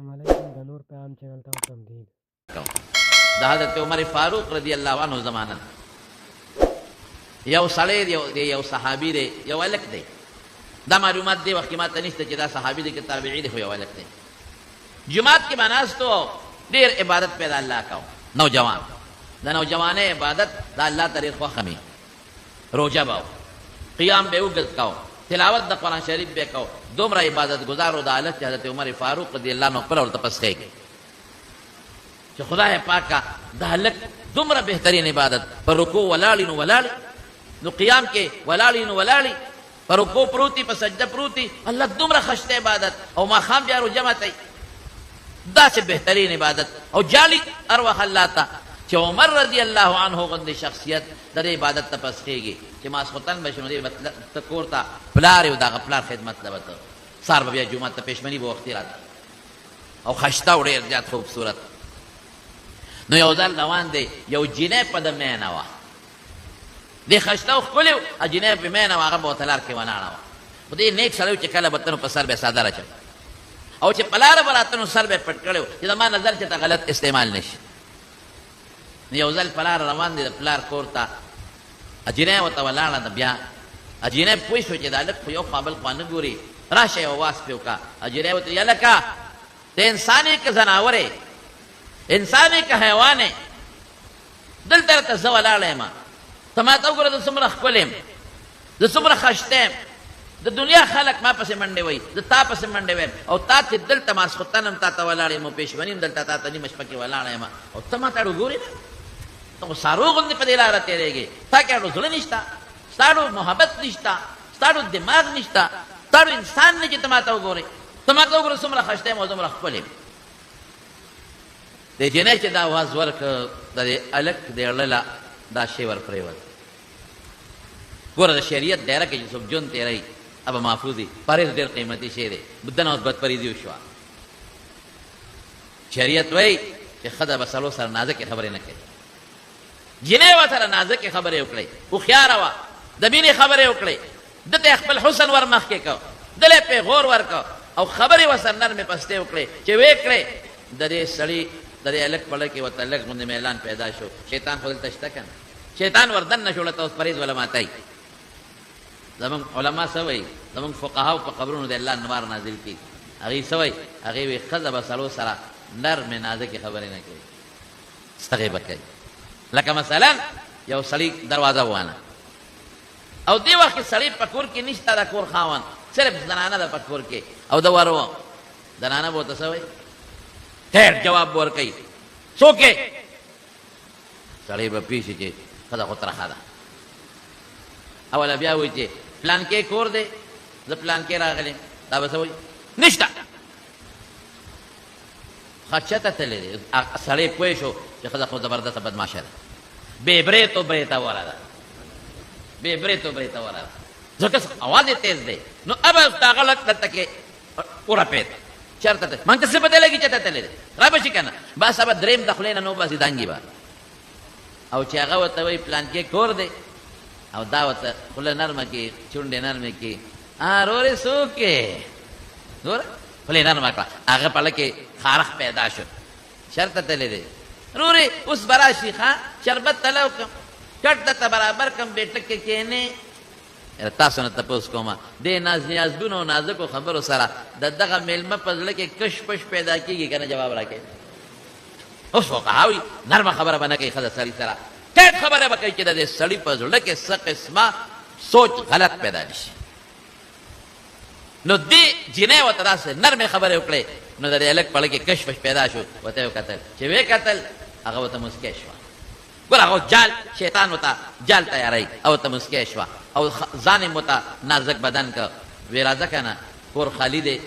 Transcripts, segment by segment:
السلام علیکم د نور پیغام چینل ته تمدید د حضرت عمر فاروق رضی الله عنه زمانه یو سړی دی یو صحابي دی یو هلک دی دا معلومات دی وخت کې ما ته نشته چې دا صحابي دی که تابعي دی خو یو هلک دی جماعت کې به ناستو ډېر عبادت پې د الله کو نوجوان د نوجوانۍ عبادت د الله ته ډېر خوښه مې روژه به قیام به یې اوږد کو تلاوت د قرآن شریف به کو دومره عبادت گزار و د حالت چې حضرت عمر فاروق رضی الله عنه خپله ورته پسخې کړي چې خدای پاکه د هلک دومره بهترین عبادت پر رکوع ولاړي نو ولاړي نو قیام کې ولاړي نو ولاړي پر رکوع پروتي په سجده پروتي الله دومره خشته عبادت او ماښام بیا روژه ماتی داسې بهترین عبادت او جالي ارواح الله ته چې عمر رضی الله عنه غوندې شخصیت د دې عبادت ته پسخېږي چې ماسخوتن به شي نو ته کور ته پلار یې د هغه پلار خدمت ته به ته سهار به بیا جومات ته پېشمني به وختي راته او خشته او ډېر زیات خوبصورت نو یو ځل روان دی یو جینۍ په د مینه وه دې خشته او ښکلې و جینۍ په مینه وه هغه به ورته لار کې ولاړه وه خو دې نیک سړی و چې کله به ته نو په سر به یې څادر اچوي او چې په لاره به راته نو سر به یې پټ کړی و چې زما نظر چې ته غلط استعمال نه شي یو ځل په لاره روان دی د پلار کور ته جینۍ ورته ولاړه ده بیا جینۍ پوه شوه چې دا هلک خو یو خوا بل خوا نه ګوري راشه یو واس پې وکړه جینۍ ورته یا لکه ته انسان یې که ځناور یې انسان یې که حیوان یې دلته راته زه ولاړه یم ته ما ته وګوره زه څومره ښکلی یم زه څومره خشته یم د دنیا خلک ما پسې منډې وایي زه تا پسې منډې وایم او تا چې دلته ماسخوتن هم تا ته ولاړ یم او پېشمني هم دلته تا ته نیمه شپه کې ولاړه یم او ته ما ته اړو ګورې نه ته خو سارو غوندې په دې لاره تېرېږې تا کې اړو زړه نشته ستا اړو محبت نشته ستا اړو دماغ نشته ستا اړو انسان نه چې ته ما ته وګورې ته ما ته وګوره څومره خشته یم او دومره ښکلی یم دې جینۍ چې دا اواز ورکړه د دې هلک دې اړله دا شی ور پرېوت ګوره د شریعت دایره کې چې څوک ژوند تېروي اب محفوظی پرهیز ډېر قیمتي شی دی بدن اوس بدپریزي وشوه شریعت وایي چې ښځه به سړو سره نازکې خبرې نه کوي جینۍ به سره نازکې خبرې وکړئ هوښیاره وه د مینې خبرې وکړئ ده ته خپل حسن ور مخکې کو دلی پې غور ورکړه او خبرې ورسره نرمې پستې وکړې چې ویې کړې د دې سړي د دې هلک په کې ورته لږ غوندې میلان پیدا شو شیطان خو دلته شته که نه شیطان ور دننه شو ته اوس پرهیز وله ماتئ زمونږ علما څه وایي زمونږ فقهاو په قبرونو د الله انوار نازل کړي هغوی څه وایي هغوی وایي ښځه به سړو سره نرمې نازکې خبرې نه کوي ستغې به کوي لکه مثلا یو سړي دروازه ووانه او دې وخت کې سړی په کور کې نشته د کور خاوند صرف زنانه ده په کور کې او ده ور و زنانه به ورته څه وایي ټیټ جواب به ورکوي څوک یې سړی به پوه شي چې ښځه خو ترخه ده اوله بیا وایي چې پلانکې کور دی زه پلانکې راغلی دا به څه وایي نشته خچته تللی دی سړی پوه شو چې ښځه خو زبردسته بدماشه ده بې برېتو برېتوره ده بې برېتو برېتوره ده ځکه اواز یې تیز دی نو اب دا غلط دلته کې ورپېد چېرته ته man ته څه پته لګي چې ته تللی دی را به شي که نه بس به درېیم د خولې نه نو باسي دانګي به او چې هغه ورته وایي پلانکې کور دی او دا ورته خوله نرمه کړي چونډې نرمې کړي رورې څوک یې ګوره خولې نرمه کړه هغه په کې خارښ پیدا شو شرطه تللی دی رورې اوس به راشي ښه شربت تلو کړم کټ درته برابر کړم بېټک کې کښېنې تاسو نه تپوس کومه دې نیازبونو نازکو خبرو سره د دغه میلمه په زړه کې کش پش پیدا کېږي که نه جواب راکوي اوس فقها وایي نرمه خبره به نه کوي ښځه سړي سره ټیټ خبره به کوي چې د دې سړي په زړه کې څه قسمه سوچ غلط پیدا نه شي نو دې جینۍ ورته داسې نرمې خبرې وکړې نو د دې هلک په زړه کې کش پش پیدا شو ورته یې وکتل چې ویې کتل هغه ورته مسکۍ شوه ګوره هغه جال شیطان ورته جال تیاروي او ورته مسکۍ شوه او ځان یې ورته نازک بدن که وی راځه که نه کور خالي دی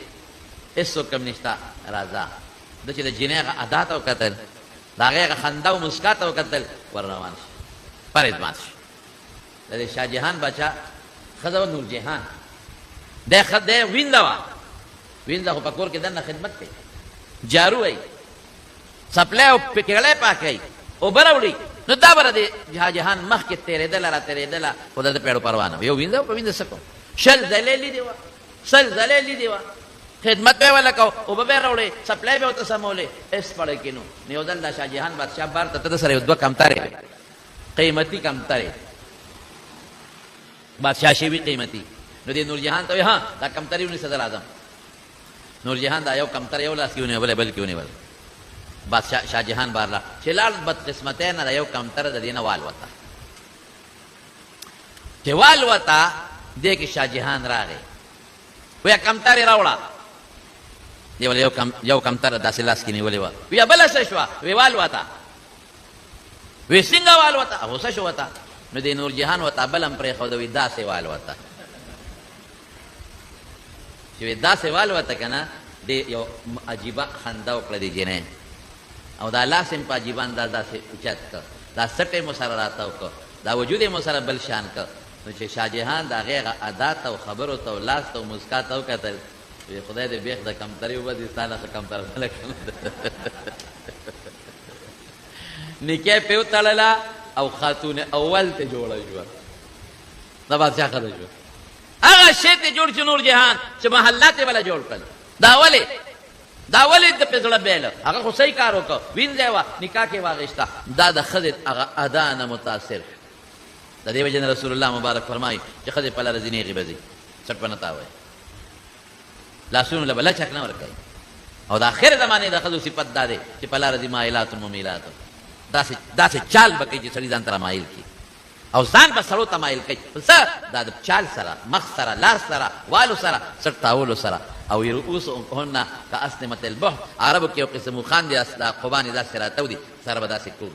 هېڅوک هم نشته راځه ده چې د جینۍ هغه ادا ته وکتل د هغې هغه خندا او مسکا ته وکتل ور روان شي پرهیز مات شي د دې شاه جهان باچا ښځه وه نور جهان دی وینده وه وینده خو په کور کې دننه خدمت کوي جارو وی څپلی او کېړی پاکوي اوبه راوړي نو دا به د شاه جهان مخکې تېرېدله را تېرېدله خو د ده پیړو پروا نه یو وینده په وینده څه کوم 20 ځلې لیدې وه 100 ځلې لیدې وه خدمت به ولا کو او به راوړې سپلای به وته سمولې اس پړې کینو نیو دل د شاهجهان بادشاہ بار ته سره دوه کمتره قیمتي کمتره بادشاہ شي وی قیمتي نو دې نور جهان ته ها دا کمتري ونی صدر اعظم نور جهان دا یو کمتر یو لاس کیونه بل کیونه بل بادشاہ شاهجهان بارلا چلال بد قسمته نه یو کمتر د دینه وال وتا چې وال وتا دې کې شاهجهان راغی ویا کمتر راوړه دی ول یو کمتر داسې لاس کې نیولې و ویا بل څه شو وی وال وتا وی څنګه وال وتا او څه شو وتا نو دې نور جهان وتا بلم پرې خو دوی داسې وال وتا چې داسې وال وتا کنه دې یو عجیبه خندا وکړه دې جنې او دا لاس هم په عجیبه انداز داسې اوچت کړ دا سټې مو سره راته وکړ دا وجود یې مو سره بل شان کړ نو چې شاهجهان د هغې ادا ته او خبرو ته او لاس ته او مسکا ته وکتل خدای دې بیخ د کمتري وبدي ستا نه ښه کمتر بله نکاح پې وتړله او خاتون اول ته جوړه شوه د بادشاه ښځه شوه هغه شی ته جوړ چې نور جهان چې محلات یې بله جوړ کړل دا ولې د پې زړه بیله هغه خو صحیح کار وکړه وینځی وه نکاح کې واغېسته دا د ښځې هغه ادا نه متاثر د دې وجې نه رسول الله مبارک فرمایي چې ښځې په لاره ځینې غیبه ځي سټ په نه تاوی لاسونو له به لچک نه ورکوي او د آخر زمانې د ښځو صفت دا دی چې په لاره ځي مایلات ممیلات داسې چال به کوي چې سړي ځان ته رامایل کړي او ځان به سړو ته مایل کوي څه دا د چال سره مخ سره لاس سره والو سره سټ تاولو سره او رؤوسهن کأسنمة البحر عربو کې یو قسم موخان دي دا قبانې داسې راتو دي سره به داسې کوږ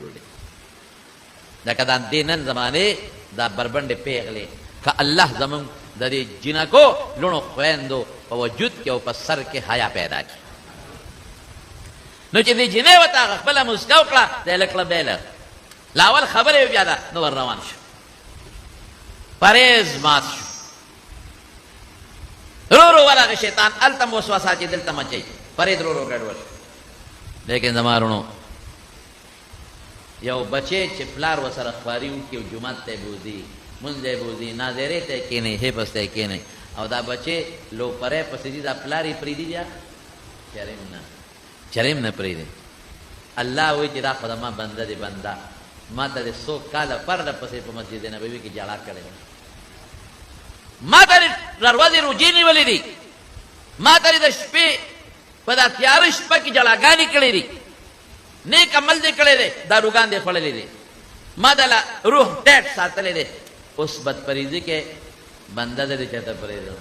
لکه دا دې نن زمانې دا بربنډې پیغلې که الله زمونږ د دې جنکو لوڼو خویندو په وجود کې او په سر کې حیا پیدا کړي نو چې دې جنۍ ورته هغه خپله مسکا وکړه دی لکړه بیله لا اول خبره یې بیا ده نو ور روان شو پرهیز مات شو رو رو ورغه شیطان هلته م وسوسه چې دلته مچوي پرهیز رو رو ګډوډ لیکن زما وروڼو یو بچی چې پلار ورسره خواري وکړي او جومات ته یې بوځي مونځ یې بوځي ناظرې ته یې کښېنوي حفظ ته یې کښېنوي او دا بچی لوپری پسې ځي دا پلار یې پرېږدي بیا چرېم نه پرېږدي الله وایي چې دا خو د ما بنده دی بنده ما ته د 100 کاله پرله پسې په مسجد نبوي کې جړا کړې ده ما ته د دروازې روجې نیولې دي ما ته د شپې په دا تیاره شپه کې جړاګانې کړې دي نیک عمل دې کړی دی داروګان دې خوړلی دی ما دله روح ډېټ ساتلی دی اوس بدپریزي کې بنده ده دې چېرته پرېږدم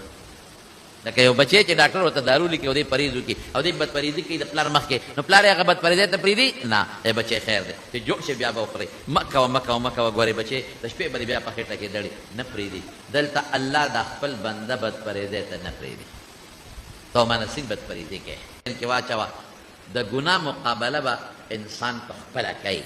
لکه یو بچی چې ډاکټر ورته دارو لیکي او دې پرهیز وکړي او دې بدپریزي کوي د پلار مخکې نو پلار یې هغه بدپریزۍ ته پرېږدي نه ای بچی خیر دی چې جوړ شي بیا به وخورئ مه کوه مه کوه مه کوه ګورې بچی د شپې به دې بیا په خېټه کې دړي نه پرېږدي دلته الله دا خپل بنده بدپریزۍ ته نه پرېږدي تو منسین بدپریزي کې واچوه د ګناه مقابله به انسان په خپله کوي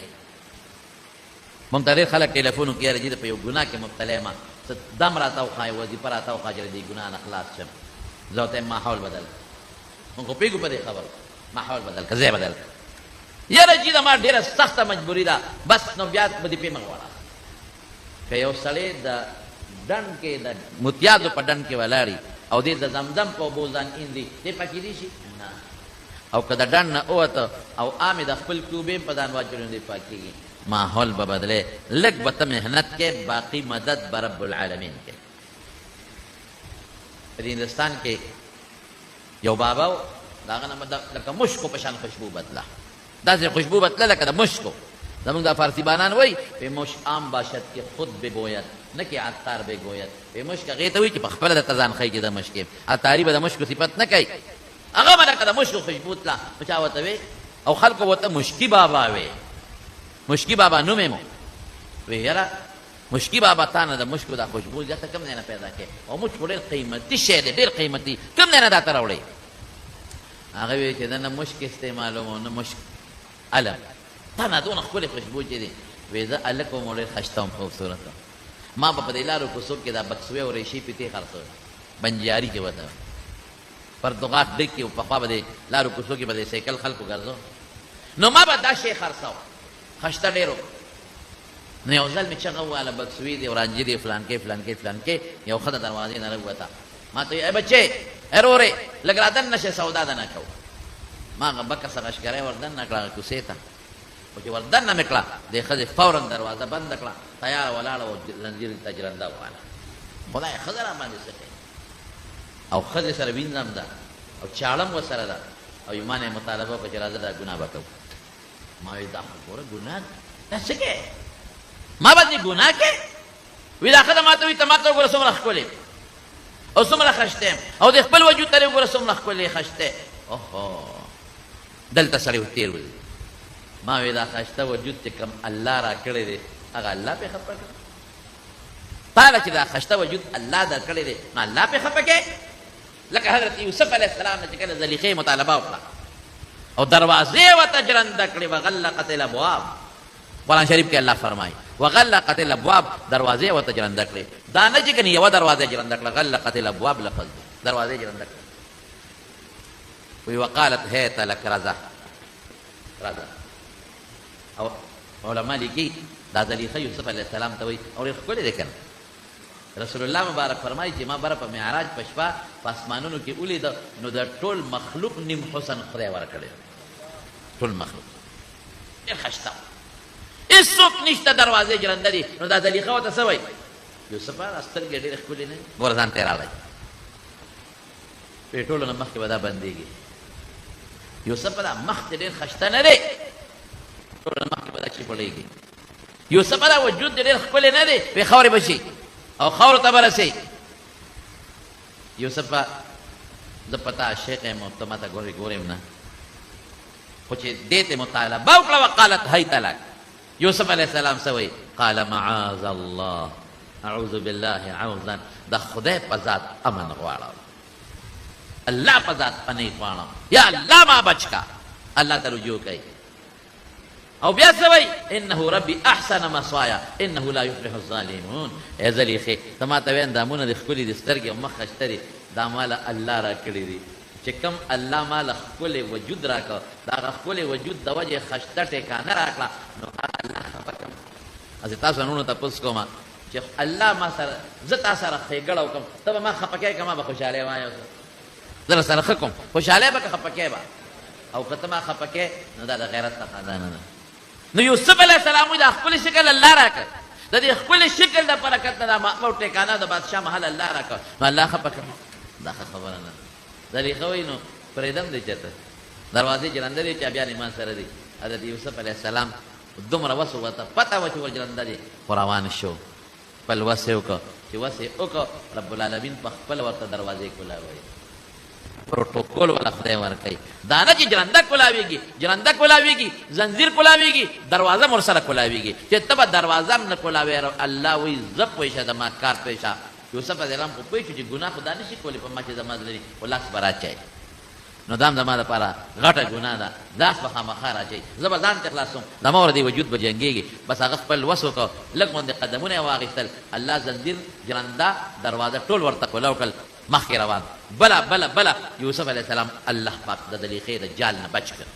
مونږ ته ډېر خلک ټلیفون وکړي یاره جي په یو ګناه کې مبتلا یم څه دم راته وښایه وظیفه راته وښایه چې د دې ګناه نه خلاص شم زه ورته یم ماحول بدل مونږ خو پوهېږو په دې خبرو ماحول بدل که ځای بدل یاره جي زما ډېره سخته مجبوري ده بس نو بیا به دې پې مه غواړه که یو سړی د ډنډ کې د متیازو په ډنډ کې ولاړي او دې د زمزم په اوبو ځان ایندي دې پاکېدی شي نه او که د ډنډ نه ووته او عامې د خپل کوبې په ځان واچولو دې پاکېږي ماحول به بدلې لږ به ته محنت کې باقي مدد به رب العالمین کې په هندوستان کې یو بابا و د هغه نه لکه مشکو په شان خوشبو بدله داسې خوشبو بدله لکه د مشکو زمونږ دا فارسی بانان وایي به مشک عام باشد که خود ببوید نه که عطار بگوید به مشک هغې ته وایي چې په خپله درته ځان ښایي چې د مشک عطاري به د مشکو صفت نه کوي هغه به لکه د مشکو خوشبو تله نو چا ورته وی او خلکو ورته مشکي بابا وی مشکي بابا نوم یې مو وی یاره مشکي بابا تا نه د مشکو دا خوشبو دا ته کوم ځای نه پیدا کړې او مشک ډېر قیمتي شی دی ډېر قیمتي کوم ځای نه دا ته راوړی هغه وی چې ده نه مشک استعمالوم او نه مشک علم تا نه دونه ښکلې خوشبو چې دی وی زه هلک وم او ډېر ښایسته وم خوبصورت وم ما به په دې لارو کوڅو کې دا بکسوې او ریشې پیتې خرڅول بنجاري کې وته پرتغاټ ډک کې پخوا به د لارو کوڅو کې به د سایکل خلکو ګرځو نو ما به دا شی خرڅاو خشته ډېر نو یو ځل مې چغه وواله بکسوې دی ورانجې دی فلانکې فلانکې فلانکې یو ښځه دروازې نه راووته ما ته ای بچې ای رورې لږ را دننه شه سودا دنه کوو. ما هغه بکه څه غشګری ور دننه کړه کوڅې ته، خو چې ور دننه مې کړه دې ښځې فورا دروازه بنده کړه، تیاره ولاړه وه، زنځیر ته جرنده وانه. خدای ښځه را باندې څه کوي، او ښځې سره وینځم ده او چاړم ورسره ده، او ایمان یې مطالبه وکړه چې راځه دا ګناه به کوو. ما وی دا خو ګوره ګناه دا څه کوې، ما باندې ګناه کوې؟ وی دا ښځه ما ته وي ته ما ته وګوره څومره ښکلې او څومره خښته یم، او د خپل وجود ته وګوره څومره ښکلې خښته. اوهو دلته سړی تېر ولي. ما وی دا خښته وجود چې کوم الله را کړی دی هغه الله پې خفه کړه. تاله چې دا خښته وجود الله در کړی دی نو الله پې خفه کوې. لکه حضرت یوسف علیه السلام نه چې کله زلیخې مطالبه وکړه او دروازې ورته جرنده کړې، وغلقت الابواب. قرآن شریف کې الله فرمایي وغلقت الابواب، دروازې ورته جرنده کړې. دا نه چې کني یوه دروازه جرنده کړه، غلقت الابواب لفظ دی، دروازې جرنده کړې. وی وقالت هیت لک رضا رضا. او علما لیکي دا زلیخه یوسف علیه السلام ته وایي او ډېر ښکلی دی که نه. رسول الله مبارک فرمایي چې ما بره په معراج په شپه په اسمانونو کې ولیده نو د ټول مخلوق نیم حسن خدای ورکړی، ټول مخلوق ډېر ښایسته هېڅوک نشته، دروازې جرنده دي. نو دا زلیخه ورته څه وایي یوسفه دا سترګې ډېرې ښکلې نه دي، ګوره ځان ته یې راوړی، پرې ټولو نه مخکې به دا بندېږي. یوسفه دا مخ دې ډېر ښایسته نه دی، ټولو نه مخکې به دا چپړېږي. یوسفه دا وجود دې ډېر ښکلی نه دی، پرې خاورې به شي او خاورو ته به رسئ. یوسفه زه په تا عاشق یم او ته ما ته ګورې نه، خو چې دې ته مطالبه وکړه وقالت هیت لک. یوسف علیه السلام څه وایي قال معاذ الله اعوذ بالله عوذا، د خدای په ذات امن غواړم، الله په ذات پناه غواړم، یا الله ما بچ کا. الله ته رجوع کوي او بیا څه وایي انه ربي احسن مثوایا انه لا یفلح الظالمون. ای زلیخې ته ما ته ویل دا مونه دې ښکلي دي، سترګې او مخ ښایسته دي، دا ماله الله را کړي دي. چې کوم الله ماله ښکلی وجود را کړه د هغه ښکلی وجود د وجې ښایسته ټیکانه را کړه نو هغه الله خفه کړم. هسې تاسو نورو تپوس کومه چې الله ما سره زه تا سره ښېګړه وکړم ته به ما خفه کوې که ما به خوشحالۍ وایم، زه در سره ښه کوم خوشحالۍ به که خفه کوې به، او که ته ما خفه کوې نو دا د غیرت تقاضا نه ده. نو یوسف علیه السلام وایي دا ښکلی شکل الله را کړ، د دې ښکلي شکل د برکت نه دا محبوب ټیکانه د بادشاه محل الله را کړ نو الله خفه کړ. دا ښه خبره نه ده. زلیخه وایي نو پرېږدم دی چېرته دروازې جرنده دي چې بیا ایمان سره دي. حضرت یوسف علیه السلام دومره وس ورته پته وه چې ور جرنده دي، خو روان شو خپل وس یې وکړه. چې وس یې وکړه رب العالمین په خپله ورته دروازې کولاووي، پروتوکول والا خدای ورکوي. دا نه چې جرنده کولاویږي، جرنده کولاویږي، زنځیر کولاویږي، دروازه هم ورسره کولاویږي چې ته به دروازه هم نه کولاوې. الله وایي زه پوه شه د ما کار پوه شه. یوسف علیه السلام خو پوه شو چې ګناه خو دا نه شي کولی په ما چې زما زړه خو لاس به راچوي، نو دا هم زما دپاره غټه ګناه ده، لاس به خامخا راچوي، زه به ځان ته خلاصوم، زما ور دې وجود به جنګېږي. بس هغه خپل وس وکړه، لږ غوندې قدمونه یې واخیستل، الله زنځیر جرنده دروازه ټول ورته کولاو کړل، مخکې روان بله بله بله. یوسف علیه السلام الله پاک د زلیخې د جال نه بچ کړ.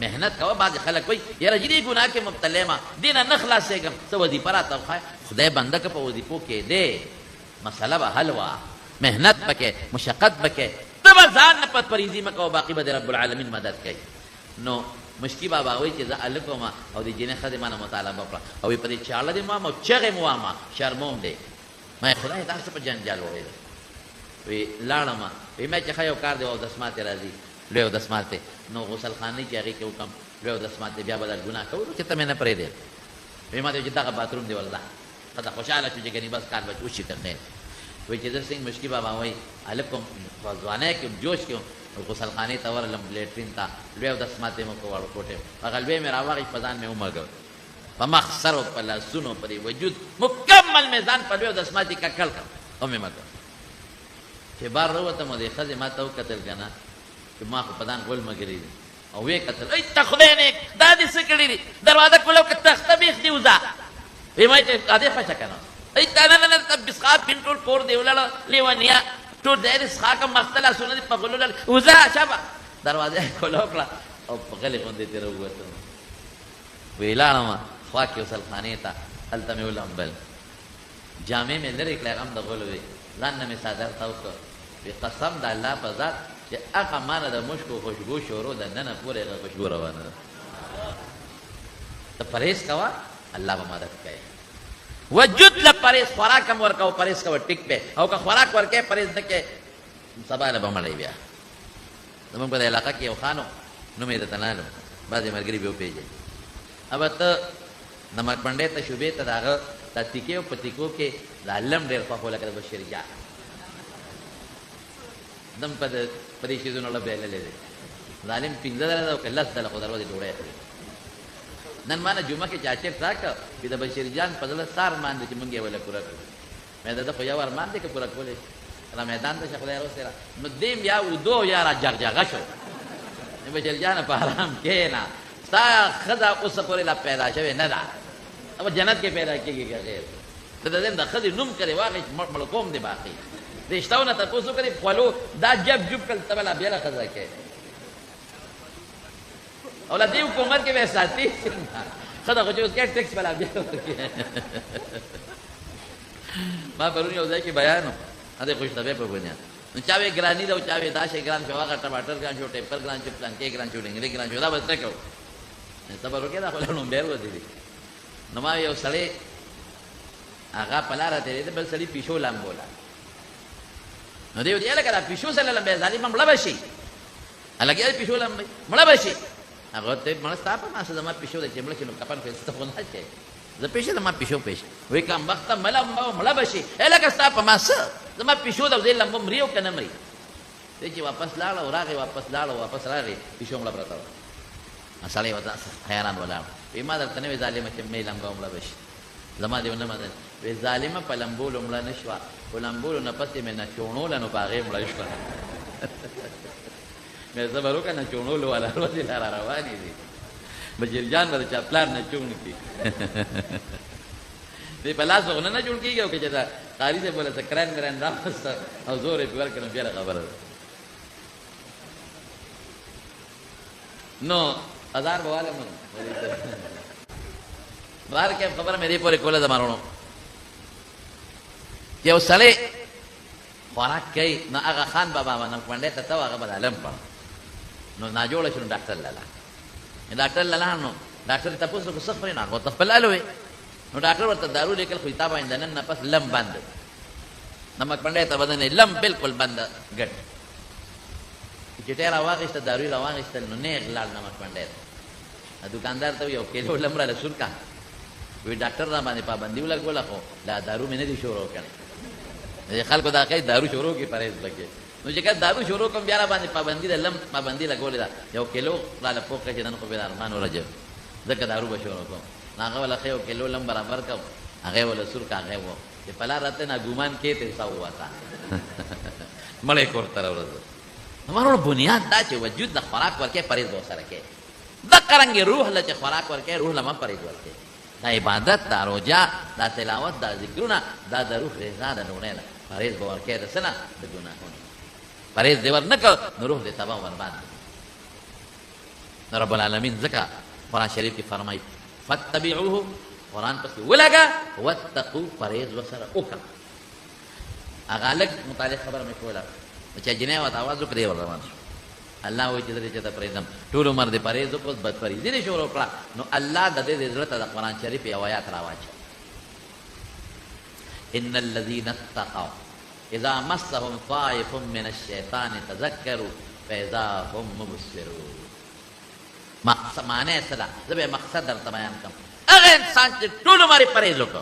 محنت کوه. بعضې خلک وایي یاره چې دې ګناه کې مبتلا یم دې نه نه خلاصېږم، څه وظیفه راته وښایه. خدای بنده که په وظیفو کې دی مسله به حل وه، محنت پکې مشقت پکې، ته به ځان نه پت پریزي مه کوه، باقي به د رب العالمین مدد کوي. نو مشکي بابا وایي چې زه هلک وم او د جینۍ ښځې ما نه مطالبه وکړه او په دې چاړه دې وام او چغې مو وامه شرموم دی. ما خدای دا څه په جنجال وویل. وی لاړم وی ما چې ښه یو کار دی او دسمات یې راځي لوی اودسمات دی نو غسل خانې چې هغې کې وکړم لوی اودسمات دی بیا به دا ګناه کوو چې ته مې نه پرېږدې. وی ما ته چې دغه باتروم دی والله ښځه خوشحاله شو چې ګنې بس کار به وشي که نه. وی چې زه څنګه مشکي بابا وایي هلک وم په ځوانۍ کې جوش کې وم غسل خانې ته ورغلم لیټرین ته لوی اودسمات یې مو کوړ کوټې هغه لوی مې راواخېست په ځان مې ومږل په مخ سر و په لاسونو په دې وجود مکمل مې ځان په لوی اودسمات یې ککړ کړم او مې مږل. چې بار راووتم او دې ښځې ما ته وکتل که نه چې ما خو په ځان غول مګري دي او ویې کتل ای ته خدای نیک دا دې څه کړي دي دروازه کولاو که تخته بیخ دې وځه. وی ما چې ادې خوښه که نه ای ته نه نه ته بسخا پین ټول کور دې ولاړه لیونیا ټول دی سخا که مخته لاسونه دې په غلو لړ وځه شابه. دروازه یې کولاو کړه او په غلې غوندې ترې ووتم. وی لاړم خوا کې غسل خانې ته هلته مې ولمبل جامې مې لرې کړې هم د غلو وې ځان نه مې څادر تاو کړ وی قسم د الله په ذات چې هغه مانه د مشکو خوشبو شروع د ننه پورې هغه خوشبو روانه ده ته پرهیز کوه الله به مدد کوي وجود له پرهیز خوراک هم ورکوه پرهیز کوه ټیک پې او که خوراک ورکوې پرهیز نه کوې سبا له به مړی بیا زمونږ په دې علاقه کې یو خان و نوم یې د تنالو بعضې ملګري به وپېژني ابه ته نمک پنډۍ ته شوبې ته د هغه دا تیکې او په تیکو کې د علم ډېر خوښ و لکه د بشیر جان دم په دې شیزونو له بهللی دی ظالم پنځه ځله ده او که لس ځله خو دروازې ډوډۍ خوري نن ما نه جمعه کې چاچر راکړه چې د بشیر جان په زړه سار ارمان دی چې مونږ یې وله پوره کړو مې د ده خو یو ارمان دی که پوره کولی را میدان ته شه خدای روسې را نو دیم یا ودو یا را جغجغه شو بشیر جانه په حرام کښېنه ستا ښځه اوسه پورې لا پیدا شوې نه ده अब जन्नत के पैदा किए गए गैर तो दे द खदी नुम करे वाके मलकोम दे बाकी रिश्ताओं ना तपोसो करे फलो दा जब जुब कल तबला बेला खजा के और देव को उम्र के वैसा थी खदा को जो उसके टेक्स्ट वाला बेला के मां परुनी हो जाए कि बयान अरे खुश तबे पे बनिया चावे ग्रानी दो चावे दाशे ग्रान पे वाका टमाटर ग्रान छो टेपर ग्रान छो प्लान के ग्रान छो इंग्लिश ग्रान छो दा बस तक सब रोके दा खोला नो बेरो दीदी نو ما یو سړی هغه په لاره تېرېده بل سړي پیشو لامبوله نو دی ویل لکه دا پیشو سره لمبې ظالم مړه به شي هلکه پیشو لمبې مړه به شي هغه ته مړه ستا په ماسه زما پیشو دی چې مړه شي نو کفن فیصله خو نه شي زه پیشو زما پیشو پیش وایي کم وخته مړه به شي هلکه ستا په ماسه زما پیشو ده زه لمبه مري او که نه مري دی چې واپس لاړه او راغی واپس راغی پیشو مړه پرته وه سړی ورته حیران ولاړ وی ما درته نه وې ظالمه چې مې لمبه مړه به شي زما دې ونه منل وی ظالمه په لمبولو مړه نه شوه په لمبولو نه پسې مې نه چوڼوله نو په هغې مړه شوه مې صبر وکړه نه چوڼولو والا ورځې لاره روانې دي بشیر جان به د چا پلار نه چوڼ کړي دی په لاس خو نه جوړ کېږي او که چې دا قاري صاحب بوله څه کران مران راوسته او زور یې پې ورکړه نو بیا خبره ده نو हज़ार बवाले मन बाहर क्या खबर मेरी पूरे कोले जमानो कि वो सले खुराक कई ना आगा खान बाबा ना पंडे तत्व आगा बदालम पर नो नाजोड़ शुरू डॉक्टर लला नो डॉक्टर तपुस को सफर ना वो तफला लोए नो डॉक्टर वर्त दारू लेकर खुइता बाइन दनन ना पस लम बंद नमक पंडे तब बदने लम बिल्कुल बंद गट चिटेरा वाकिस्त दारू वाकिस्त नो नेक लाल नमक पंडे दुकानदार तो यो केलो लमरा रसूल का वे डॉक्टर ना माने पाबंदी लग बोला को ला दारू में नहीं शोरो करे ये खाल को दाके दारू शोरो की परहेज लगे मुझे कहा दारू शोरो कम ब्यारा बाने पाबंदी लम पाबंदी लग बोले यो केलो ला पोक के जन को बेदार मान हो रजे जक दारू बशोरो को ना वाला खयो केलो लम बराबर का आगे वाला सुर का आगे वो ये पला रहते ना गुमान के ते सा हुआ था मले कोर तरह हमारो बुनियाद दा चे वजूद द खुराक वर्के परहेज बहुत सारा के दा करंगे रूह ला चे खुराक वर्के रूह ला परहेज वर्के दा इबादत दा रोजा दा तिलावत दा जिक्रुना दा रूह रेजा दा नूरेला परहेज वर्के दा सना द गुनाहों परहेज देवर न कर रूह दे तबाह बर्बाद रब्बुल आलमीन ज़का कुरान शरीफ की फरमाई फत्तबिऊहु कुरान पर वलगा वत्तकू परहेज वसर उका अगालक मुतालिक खबर में कोला अच्छा जिन्हें वत आवाज करे वरमान अल्लाह वो चिदरे चता परहेजम टूर उमर दे परहेज को बद परहेज दे शोर ओकरा नो अल्लाह ददे दे जरूरत दा कुरान शरीफ या आयत रावाज इन्नल लज़ीना तक़व इज़ा मस्सहुम ताइफुम मिनश शैतानि तज़क्करू फ़इज़ा हुम मुबसिरून माने सदा जब मकसद दर बयान कम अगर इंसान से टूल हमारी परहेज को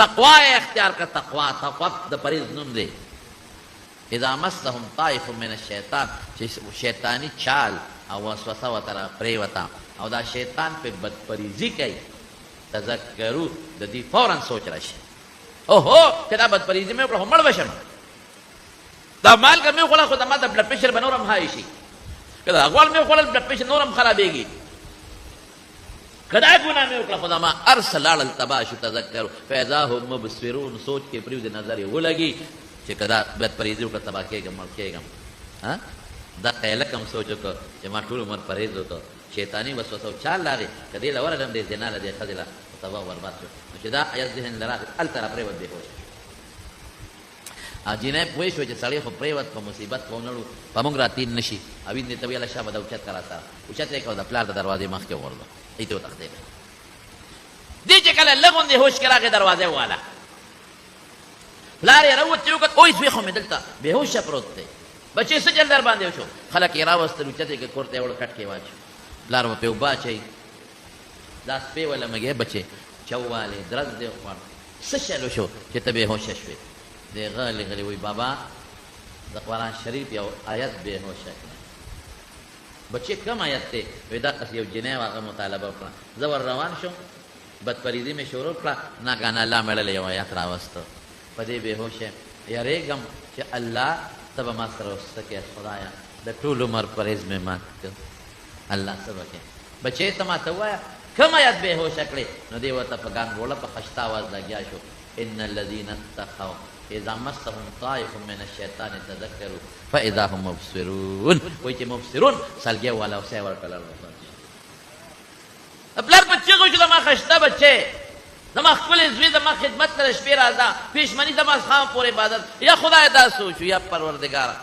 तकवा इख्तियार का तकवा द परहेज नुम दे इज़ा मस्सहुम ताइफुम मिनश शैतान शैतानी चाल और वसवसा व तरह प्रेवता और दा शैतान पे बदपरीजी कई तज़क्करू ददी फौरन सोच रही ओहो केदा बदपरीजी में हमड़ बशम दा माल का में खोला खुदा माता ब्लड प्रेशर बनोरम हाइशी कदा अगवाल में खोला ब्लड प्रेशर नोरम खराबेगी कदा गुना में खोला खुदा मा अरसलाल तबाशु तज़क्करू फ़इज़ा हुम मुबसिरून सोच के प्रिय नजर वो लगी कि कदा बदपरीजी का तबाह केगा मर केगा हां दा कहलकम सोचो को जमा टूल उमर परहेज हो तो शैतानी वसवसा चाल लागे कदे लवर दम दे जना दे खजला तबाह बर्बाद हो मुझदा आयत जहन लरा अल तरह प्रे वदे हो جنې پوه شو چې سړی خو پرېوت په مصیبت په ونړو په موږ راتین نشي او دې ته ویله شابه د اوچت که راسره اوچت یې کړو د پلار د دروازې مخکې وغورځو ای ته وتښتېده دې چې کله لږ غوندې هوش کې راغې دروازه وواله پلار یې راووت چې وکت اوی زوی خو مې دلته بېهوشه پروت دی بچې څه چل در باندې وشو خلک یې راوستل اوچت یې کړ کور ته یې وړ کټ کې واچو پلار به پې اوبه اچوي دا سپې وله مګې بچې چوالې درز دې خوړ څه چل وشو چې ته بېهوشه شوې دی غلی غلی وی بابا د قرآن شریف یو آیت بېهوشه کړه بچې کم آیت دی وی دقسې یو جنۍ و هغه مطالبه وکړه زه ور روان شوم بدپریزي مې شروع کړه ناګهانه الله مې له یو آیت راوسته په دې بېهوشه یارېږم چې الله ته به ما سره وسته کې خدایه د ټول عمر پرهیز مې مات کړ الله څه به کوې بچې ته ما ته ووایه کم آیت بېهوشه کړې نو دې ورته په ګان وړه په خشته آواز لګیا شو ان الذين اتقوا اذا مسهم طائف من الشيطان تذكروا فاذا هم مبصرون وای چې مبصرون سلګي والا اوسه ورکړل خپلار بچي کو چې ما خشته بچي زما خپل زوی زما خدمت سره شپې راځه پېشمني زما خام پور عبادت یا خدای دا سوچو یا پروردگار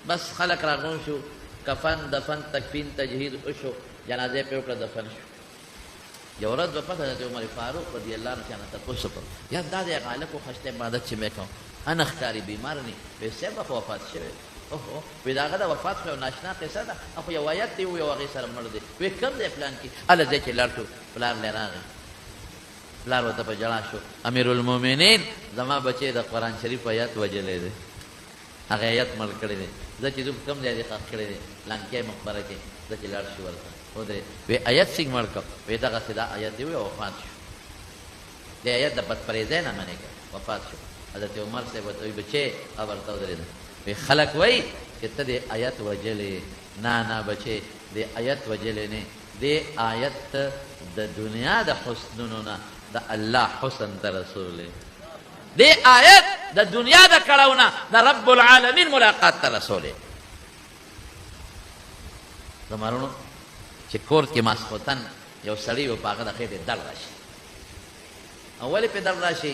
بس خلق راغون شو کفن دفن تکفین تجهیز وشو جنازه په وکړه دفن شو یو ورځ به پته حضرت عمر فاروق رضی الله عنه نه تپوس وکړ یا دا د غالب خو خشته عبادت چې مې کوم انا ښکاري بیمار نه وې سبب وفات شوی اوه وې دا غدا وفات شو ناشنا قصه ده اخو یو آیت دی یو هغه سره مړ دی وې کم دی پلان کې الله دې چې لړټو پلان لراغه پلار وته په جلا شو امیر المؤمنین زما بچي د قران شریف آیت وجلې دی هغه آیت مړ کړی دی زه چې کم دی دې خاص کړی دی لانکې مقبره کې زه چې لړ شو ورته ودرې وی آیت څنګه مړ کړ وی دغه صدا آیت دی وفات شو دې آیت د بدپریزۍ نه منې کړ وفات شو حضرت عمر صاحب ورته وی بچې ورته ودرېد وی خلک وایي چې ته دې آیت وجلې نه بچې دې آیت وجلې نه دې آیت د دنیا د حسنونو نه د الله حسن ته رسول دې آیت د دنیا د کړهو نه د رب العالمین ملاقات ته رسول زمارونو چې کور کې ماسخوتن یو سړی و په هغه د خېټې درد راشي او ولې پې درد راشي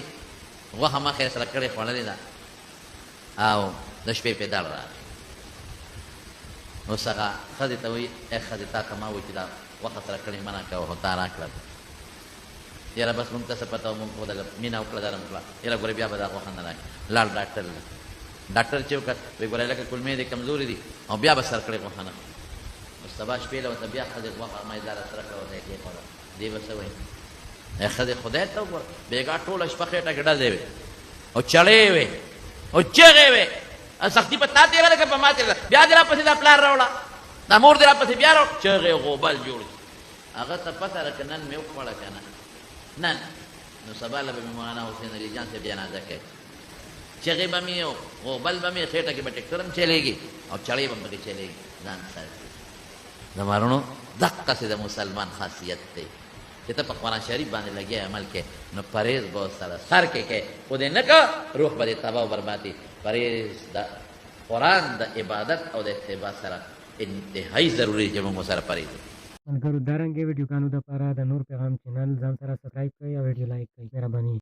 غوښه مخې سره کړې خوړلې ده او د شپې پې درد راغی اوس هغه ښځې ته وایي ای ښځې تا ته ما وایي چې دا غوښه سره کړې منع کوه خو تا راکړه یاره بس موږ ته څه پته وه موږ خو دغه مینه وکړه درم کړه یاره ګوره بیا به دا غوښه نه راکړي لاړ ډاکټر له ډاکټر چې وکړ وایي ګوره لکه کولمې دې کمزورې دي او بیا به سر کړې غوښه نه سبا شپې له ورته بیا ښځې غوښه مایداره سره کړه ورته یې کېښوده دې به څه وایي ای ښځې خدای ته وګوره بېګا ټوله شپه خېټه کې ډزې وې او چړې وې او چغې وې سختي په تا تېره ده که په ما تېره ده بیا دې راپسې دا پلار راوړه دا مور دې راپسې بیا راوړه چغې غوبل جوړ کړي هغه ته پته ده که نن مې وخوړه که نه نن نو سبا له به مې مولانا حسین علي جان صاحب جنازه کوي چغې به مې او غوبل به مې خېټه کې به ټکټر هم چلېږي او چړې به پکې چلېږي ځان سره زمارونو دقسې د مسلمان خاصیت دی چې ته په قرآن شریف باندې لګیا عمل کې نو پرهیز به سره سر کې کې خو دې نه که روح به دې تباه و بربادي پرهیز د قرآن د عبادت او د اتباع سره انتهایی ضروري چې موږ سره پرهیز ملګرو دارنګې ویډیوګانو دپاره د نور پیغام چینل ځان سره سبسکرایب کړئ او ویډیو لایک کړئ مهرباني